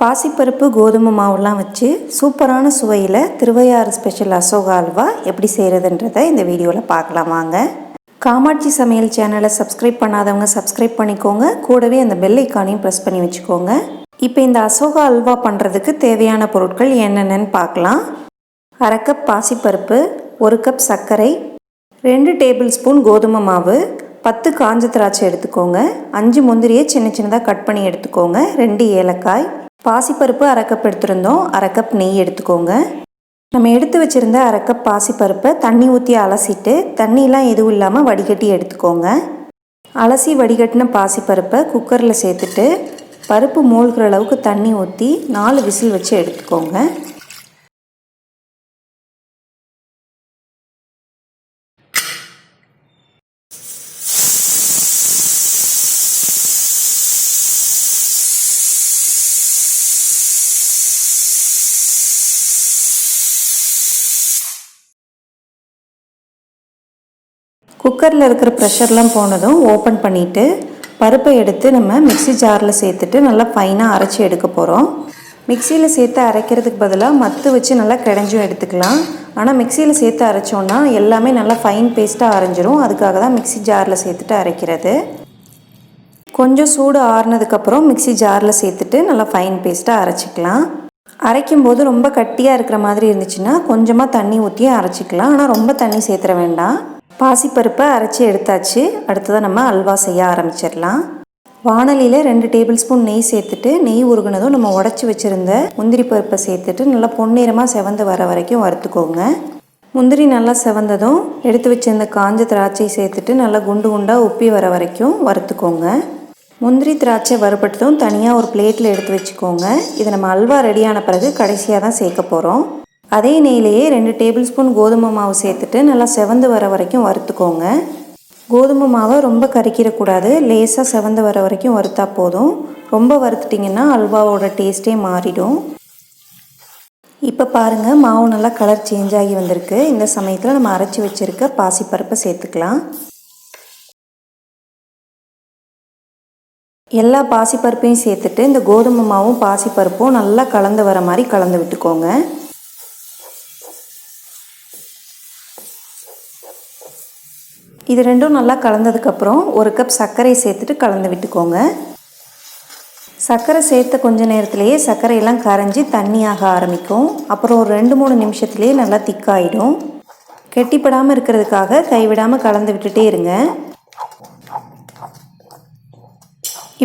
பாசிப்பருப்பு கோதுமை மாவுலாம் வச்சு சூப்பரான சுவையில் திருவையாறு ஸ்பெஷல் அசோகா அல்வா எப்படி செய்கிறதுன்றதை இந்த வீடியோவில் பார்க்கலாம் வாங்க. காமாட்சி சமையல் சேனலை சப்ஸ்கிரைப் பண்ணாதவங்க சப்ஸ்கிரைப் பண்ணிக்கோங்க. கூடவே அந்த பெல் ஐக்கானையும் ப்ரெஸ் பண்ணி வச்சுக்கோங்க. இப்போ இந்த அசோகா அல்வா பண்ணுறதுக்கு தேவையான பொருட்கள் என்னென்னு பார்க்கலாம். 1/2 கப் பாசிப்பருப்பு, 1 கப் சர்க்கரை, 2 டேபிள் ஸ்பூன் கோதுமை மாவு, 10 காஞ்ச திராட்சை எடுத்துக்கோங்க, 5 முந்திரியை சின்ன சின்னதாக கட் பண்ணி எடுத்துக்கோங்க, 2 ஏலக்காய், பாசிப்பருப்பு 1/2 கப் எடுத்துருந்தோம், 1/2 கப் நெய் எடுத்துக்கோங்க. நம்ம எடுத்து வச்சுருந்த 1/2 கப் பாசிப்பருப்பை தண்ணி ஊற்றி அலசிட்டு தண்ணிலாம் எதுவும் இல்லாமல் வடிகட்டி எடுத்துக்கோங்க. அலசி வடிகட்டின பாசிப்பருப்பை குக்கரில் சேர்த்துட்டு பருப்பு மூழ்கிற அளவுக்கு தண்ணி ஊற்றி 4 விசில் வச்சு எடுத்துக்கோங்க. குக்கரில் இருக்கிற ப்ரெஷர்லாம் போனதும் ஓப்பன் பண்ணிவிட்டு பருப்பை எடுத்து நம்ம மிக்ஸி ஜாரில் சேர்த்துட்டு நல்லா ஃபைனாக அரைச்சி எடுக்க போகிறோம். மிக்சியில் சேர்த்து அரைக்கிறதுக்கு பதிலாக மத்து வச்சு நல்லா கிடஞ்சும் எடுத்துக்கலாம். ஆனால் மிக்சியில் சேர்த்து அரைச்சோன்னா எல்லாமே நல்லா ஃபைன் பேஸ்ட்டாக அரைஞ்சிரும். அதுக்காக தான் மிக்ஸி ஜாரில் சேர்த்துட்டு அரைக்கிறது. கொஞ்சம் சூடு ஆறுனதுக்கப்புறம் மிக்ஸி ஜாரில் சேர்த்துட்டு நல்லா ஃபைன் பேஸ்ட்டாக அரைச்சிக்கலாம். அரைக்கும்போது ரொம்ப கட்டியாக இருக்கிற மாதிரி இருந்துச்சுன்னா கொஞ்சமாக தண்ணி ஊற்றியும் அரைச்சிக்கலாம். ஆனால் ரொம்ப தண்ணி சேர்த்துற வேண்டாம். பாசிப்பருப்பை அரைச்சி எடுத்தாச்சு. அடுத்ததாக நம்ம அல்வா செய்ய ஆரம்பிச்சிடலாம். வாணலியில் 2 டேபிள் ஸ்பூன் நெய் சேர்த்துட்டு நெய் உருகுனதும் நம்ம உடச்சி வச்சுருந்த முந்திரி பருப்பை சேர்த்துட்டு நல்லா பொன்னிறமாக செவந்து வர வரைக்கும் வறுத்துக்கோங்க. முந்திரி நல்லா செவந்ததும் எடுத்து வச்சுருந்த காஞ்ச திராட்சை சேர்த்துட்டு நல்லா குண்டு குண்டாக உப்பி வர வரைக்கும் வறுத்துக்கோங்க. முந்திரி திராட்சை வறுபட்டதும் தனியாக ஒரு பிளேட்டில் எடுத்து வச்சுக்கோங்க. இது நம்ம அல்வா ரெடியான பிறகு கடைசியாக தான் சேர்க்க போகிறோம். அதே நெய்லேயே 2 டேபிள் ஸ்பூன் கோதுமை மாவு சேர்த்துட்டு நல்லா செவந்து வர வரைக்கும் வறுத்துக்கோங்க. கோதுமை மாவை ரொம்ப கறிக்கிடக்கூடாது, லேசாக செவந்து வர வரைக்கும் வறுத்தா போதும். ரொம்ப வறுத்துட்டிங்கன்னா அல்வாவோட டேஸ்ட்டே மாறிடும். இப்போ பாருங்கள், மாவு நல்லா கலர் சேஞ்ச் ஆகி வந்திருக்கு. இந்த சமயத்தில் நம்ம அரைச்சி வச்சுருக்க பாசிப்பருப்பை சேர்த்துக்கலாம். எல்லா பாசிப்பருப்பையும் சேர்த்துட்டு இந்த கோதுமை மாவும் பாசிப்பருப்பும் நல்லா கலந்து வர மாதிரி கலந்து விட்டுக்கோங்க. இது ரெண்டும் நல்லா கலந்ததுக்கப்புறம் 1 கப் சர்க்கரை சேர்த்துட்டு கலந்து விட்டுக்கோங்க. சர்க்கரை சேர்த்த கொஞ்ச நேரத்துலேயே சர்க்கரையெல்லாம் கரைஞ்சி தண்ணியாக ஆரம்பிக்கும். அப்புறம் ஒரு 2-3 நிமிஷத்துலேயே நல்லா திக்காயிடும். கெட்டிப்படாமல் இருக்கிறதுக்காக கைவிடாமல் கலந்து விட்டுட்டே இருங்க.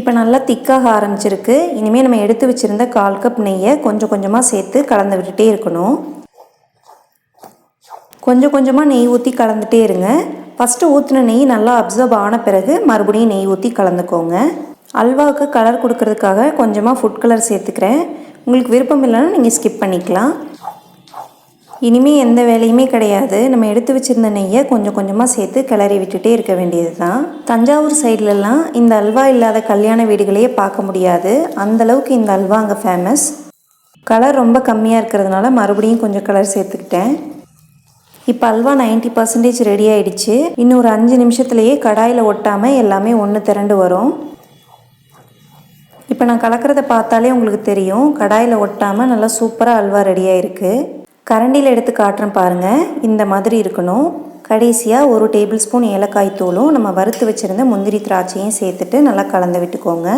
இப்போ நல்லா திக்காக ஆரம்பிச்சிருக்கு. இனிமேல் நம்ம எடுத்து வச்சுருந்த 1/4 கப் நெய்யை கொஞ்சம் கொஞ்சமாக சேர்த்து கலந்து விட்டுட்டே இருக்கணும். கொஞ்சம் கொஞ்சமாக நெய் ஊற்றி கலந்துகிட்டே இருங்க. ஃபஸ்ட்டு ஊற்றின நெய் நல்லா அப்சர்வ் ஆன பிறகு மறுபடியும் நெய் ஊற்றி கலந்துக்கோங்க. அல்வாவுக்கு கலர் கொடுக்கறதுக்காக கொஞ்சமாக ஃபுட் கலர் சேர்த்துக்கிறேன். உங்களுக்கு விருப்பம் இல்லைன்னா நீங்கள் ஸ்கிப் பண்ணிக்கலாம். இனிமேல் எந்த வேலையுமே கிடையாது. நம்ம எடுத்து வச்சுருந்த நெய்யை கொஞ்சம் கொஞ்சமாக சேர்த்து கிளறி விட்டுட்டே இருக்க வேண்டியது தான். தஞ்சாவூர் சைட்லலாம் இந்த அல்வா இல்லாத கல்யாண வீடுகளையே பார்க்க முடியாது. அந்தளவுக்கு இந்த அல்வா அங்கே ஃபேமஸ். கலர் ரொம்ப கம்மியாக இருக்கிறதுனால மறுபடியும் கொஞ்சம் கலர் சேர்த்துக்கிட்டேன். இப்போ அல்வா 90% ரெடி ஆகிடுச்சு. இன்னும் ஒரு 5 நிமிஷத்துலேயே கடாயில் ஒட்டாமல் எல்லாமே ஒன்று திரண்டு வரும். இப்போ நான் கலக்கிறத பார்த்தாலே உங்களுக்கு தெரியும், கடாயில் ஒட்டாமல் நல்லா சூப்பராக அல்வா ரெடியாக இருக்குது. கரண்டியில் எடுத்து காட்டுறேன் பாருங்கள், இந்த மாதிரி இருக்கணும். கடைசியாக 1 டேபிள் ஸ்பூன் ஏலக்காய் தூளும் நம்ம வறுத்து வச்சுருந்த முந்திரி திராட்சையும் சேர்த்துட்டு நல்லா கலந்து விட்டுக்கோங்க.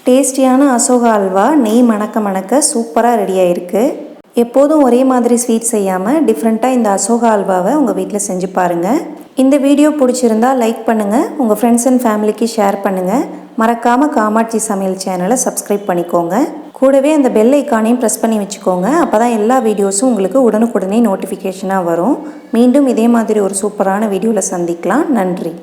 டேஸ்டியான அசோகா அல்வா நெய் மணக்க மணக்க சூப்பராக ரெடியாக இருக்குது. எப்போதும் ஒரே மாதிரி ஸ்வீட் செய்யாமல் டிஃப்ரெண்ட்டாக இந்த அசோகா அல்வாவை உங்கள் வீட்டில் செஞ்சு பாருங்கள். இந்த வீடியோ பிடிச்சிருந்தால் லைக் பண்ணுங்கள், உங்கள் ஃப்ரெண்ட்ஸ் அண்ட் ஃபேமிலிக்கு ஷேர் பண்ணுங்கள். மறக்காமல் காமாட்சி சமையல் சேனலை சப்ஸ்கிரைப் பண்ணிக்கோங்க. கூடவே அந்த பெல் ஐக்கானையும் ப்ரெஸ் பண்ணி வச்சுக்கோங்க. அப்போ தான் எல்லா வீடியோஸும் உங்களுக்கு உடனுக்குடனே நோட்டிஃபிகேஷனாக வரும். மீண்டும் இதே மாதிரி ஒரு சூப்பரான வீடியோவில் சந்திக்கலாம். நன்றி.